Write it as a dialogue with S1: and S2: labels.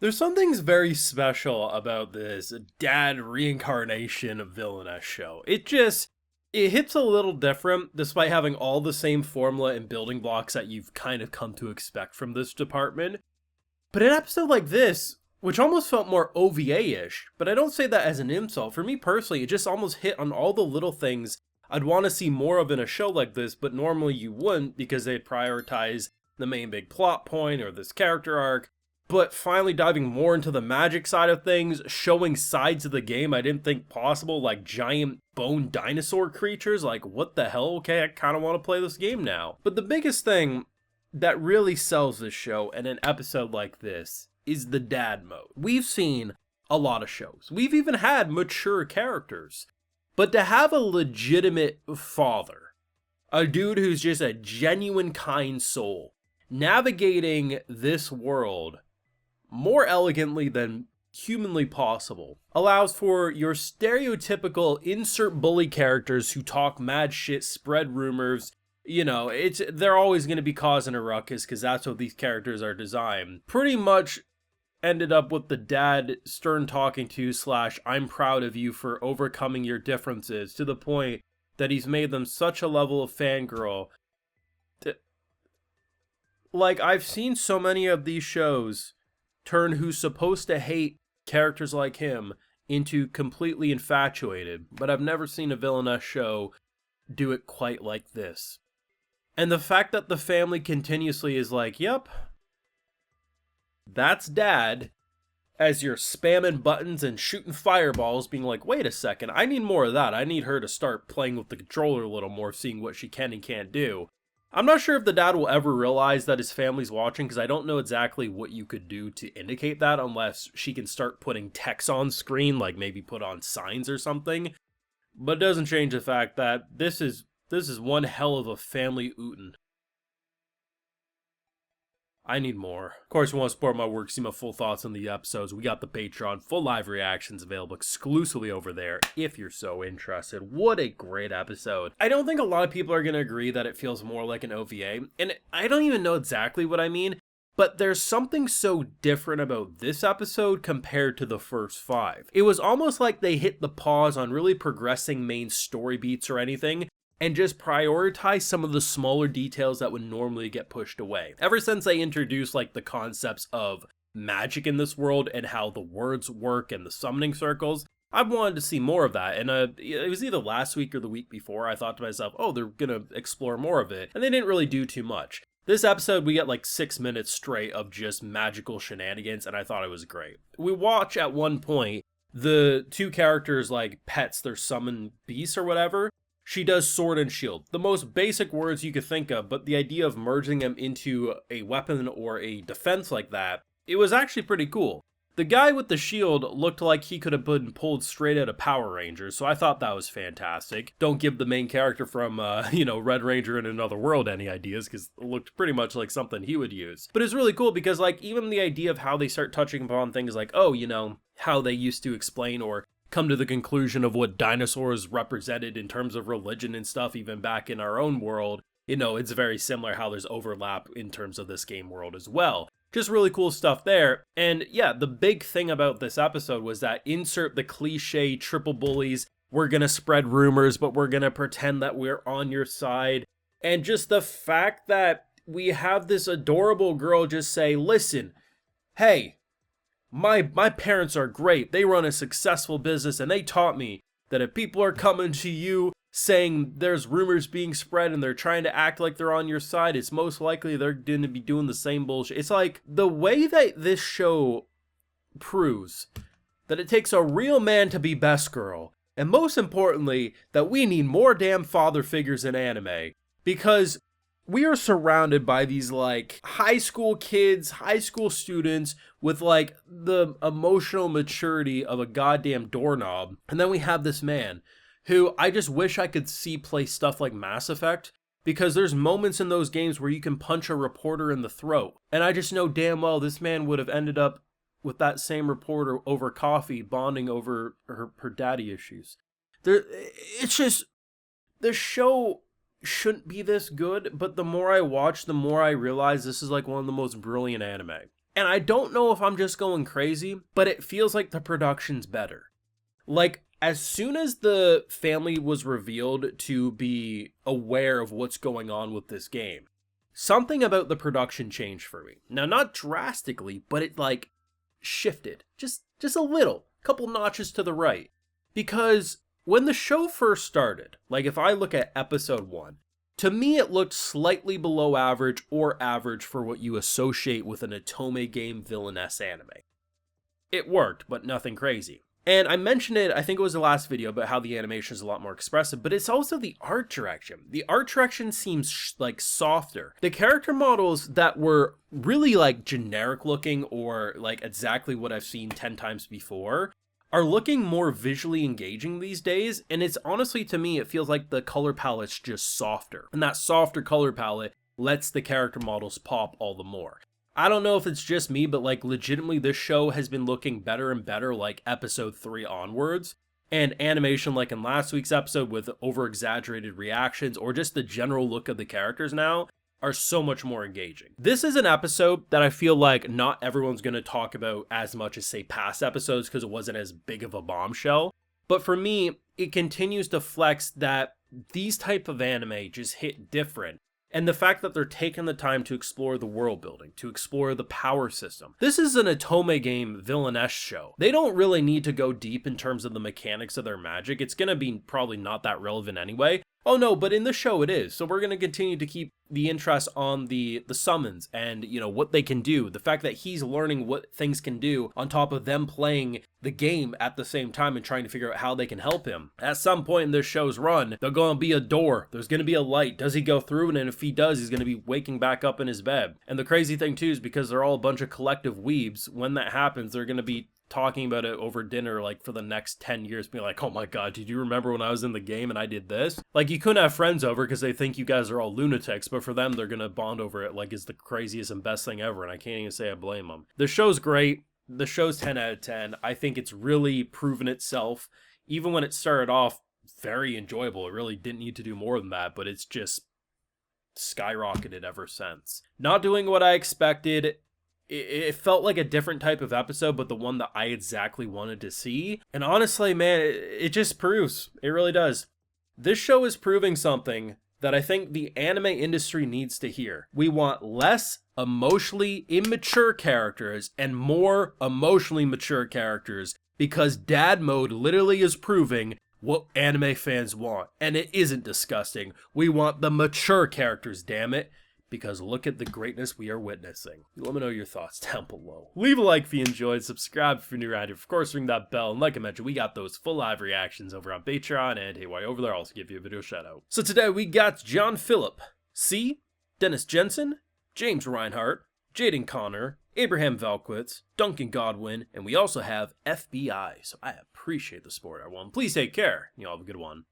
S1: There's something very special about this dad reincarnation of Villainess show. It hits a little different despite having all the same formula and building blocks that you've kind of come to expect from this department. But an episode like this, which almost felt more OVA-ish, but I don't say that as an insult. For me personally, it just almost hit on all the little things I'd want to see more of in a show like this, but normally you wouldn't because they'd prioritize the main big plot point or this character arc. But finally diving more into the magic side of things, showing sides of the game I didn't think possible, like giant bone dinosaur creatures, like what the hell, okay, I kind of want to play this game now. But the biggest thing that really sells this show in an episode like this is the dad mode. We've seen a lot of shows. We've even had mature characters. But to have a legitimate father, a dude who's just a genuine kind soul, navigating this world more elegantly than humanly possible, allows for your stereotypical insert bully characters who talk mad shit, spread rumors. You know, they're always going to be causing a ruckus because that's what these characters are designed. Pretty much ended up with the dad stern talking to / I'm proud of you for overcoming your differences, to the point that he's made them such a level of fangirl. Like, I've seen so many of these shows turn who's supposed to hate characters like him into completely infatuated, but I've never seen a Villainess show do it quite like this. And the fact that the family continuously is like, yep, that's dad, as you're spamming buttons and shooting fireballs, being like, wait a second, I need more of that. I need her to start playing with the controller a little more, seeing what she can and can't do. I'm not sure if the dad will ever realize that his family's watching, because I don't know exactly what you could do to indicate that, unless she can start putting text on screen, like maybe put on signs or something. But it doesn't change the fact that this is one hell of a family ootin'. I need more. Of course, if you want to support my work, see my full thoughts on the episodes, we got the Patreon, full live reactions available exclusively over there if you're so interested. What a great episode. I don't think a lot of people are going to agree that it feels more like an OVA, and I don't even know exactly what I mean, but there's something so different about this episode compared to the first 5. It was almost like they hit the pause on really progressing main story beats or anything, and just prioritize some of the smaller details that would normally get pushed away. Ever since they introduced like the concepts of magic in this world and how the words work and the summoning circles, I've wanted to see more of that. And it was either last week or the week before, I thought to myself, oh, they're gonna explore more of it. And they didn't really do too much. This episode, we get like 6 minutes straight of just magical shenanigans, and I thought it was great. We watch at one point the two characters like pets their summon beasts or whatever. She does sword and shield, the most basic words you could think of, but the idea of merging them into a weapon or a defense like that, it was actually pretty cool. The guy with the shield looked like he could have been pulled straight out of Power Rangers, so I thought that was fantastic. Don't give the main character from, Red Ranger in Another World any ideas, because it looked pretty much like something he would use. But it's really cool because, like, even the idea of how they start touching upon things like, oh, how they used to explain or come to the conclusion of what dinosaurs represented in terms of religion and stuff, even back in our own world. It's very similar how there's overlap in terms of this game world as well. Just really cool stuff there. And yeah, the big thing about this episode was that insert the cliche triple bullies, we're gonna spread rumors, but we're gonna pretend that we're on your side. And just the fact that we have this adorable girl just say, listen, hey, My parents are great. They run a successful business, and they taught me that if people are coming to you saying there's rumors being spread and they're trying to act like they're on your side, it's most likely they're going to be doing the same bullshit. It's like the way that this show proves that it takes a real man to be best girl, and most importantly, that we need more damn father figures in anime, because we are surrounded by these, like, high school kids, high school students with, like, the emotional maturity of a goddamn doorknob. And then we have this man who I just wish I could see play stuff like Mass Effect, because there's moments in those games where you can punch a reporter in the throat. And I just know damn well this man would have ended up with that same reporter over coffee, bonding over her daddy issues. It's just, the show shouldn't be this good, but the more I watch, the more I realize this is like one of the most brilliant anime. And I don't know if I'm just going crazy, but it feels like the production's better. Like, as soon as the family was revealed to be aware of what's going on with this game, something about the production changed for me. Now, not drastically, but it, like, shifted. Just a little. Couple notches to the right. Because when the show first started, like, if I look at episode 1, to me it looked slightly below average or average for what you associate with an Otome game Villainess anime. It worked, but nothing crazy. And I mentioned it, I think it was the last video, about how the animation is a lot more expressive, but it's also the art direction. The art direction seems like softer. The character models that were really like generic looking or like exactly what I've seen 10 times before are looking more visually engaging these days. And it's honestly, to me, it feels like the color palette's just softer. And that softer color palette lets the character models pop all the more. I don't know if it's just me, but like legitimately this show has been looking better and better like episode 3 onwards. And animation like in last week's episode with over-exaggerated reactions or just the general look of the characters now are so much more engaging. This is an episode that I feel like not everyone's going to talk about as much as say past episodes because it wasn't as big of a bombshell. But for me, it continues to flex that these type of anime just hit different. And the fact that they're taking the time to explore the world building, to explore the power system. This is an Otome game Villainess show. They don't really need to go deep in terms of the mechanics of their magic. It's going to be probably not that relevant anyway. Oh no, but in the show it is. So we're going to continue to keep the interest on the summons and, you know, what they can do. The fact that he's learning what things can do on top of them playing the game at the same time and trying to figure out how they can help him. At some point in this show's run, there's going to be a door. There's going to be a light. Does he go through it? And if he does, he's going to be waking back up in his bed. And the crazy thing too is because they're all a bunch of collective weebs, when that happens, they're going to be talking about it over dinner like for the next 10 years, being like, oh my god, did you remember when I was in the game and I did this? Like, you couldn't have friends over because they think you guys are all lunatics, but for them they're gonna bond over it like it's the craziest and best thing ever, and I can't even say I blame them. The show's great. The show's 10 out of 10. I think it's really proven itself. Even when it started off very enjoyable, it really didn't need to do more than that, but it's just skyrocketed ever since. Not doing what I expected. It felt like a different type of episode, but the one that I exactly wanted to see. And honestly, man, it just proves. It really does. This show is proving something that I think the anime industry needs to hear. We want less emotionally immature characters and more emotionally mature characters, because dad mode literally is proving what anime fans want. And it isn't disgusting. We want the mature characters, damn it. Because look at the greatness we are witnessing. Let me know your thoughts down below. Leave a like if you enjoyed, subscribe if you're new around here, of course ring that bell, and like I mentioned, we got those full live reactions over on Patreon, and hey, while you're over there, I'll also give you a video shout out. So today we got John Phillip, C, Dennis Jensen, James Reinhardt, Jaden Connor, Abraham Valquitz, Duncan Godwin, and we also have FBI, so I appreciate the support, everyone. Please take care, you all have a good one.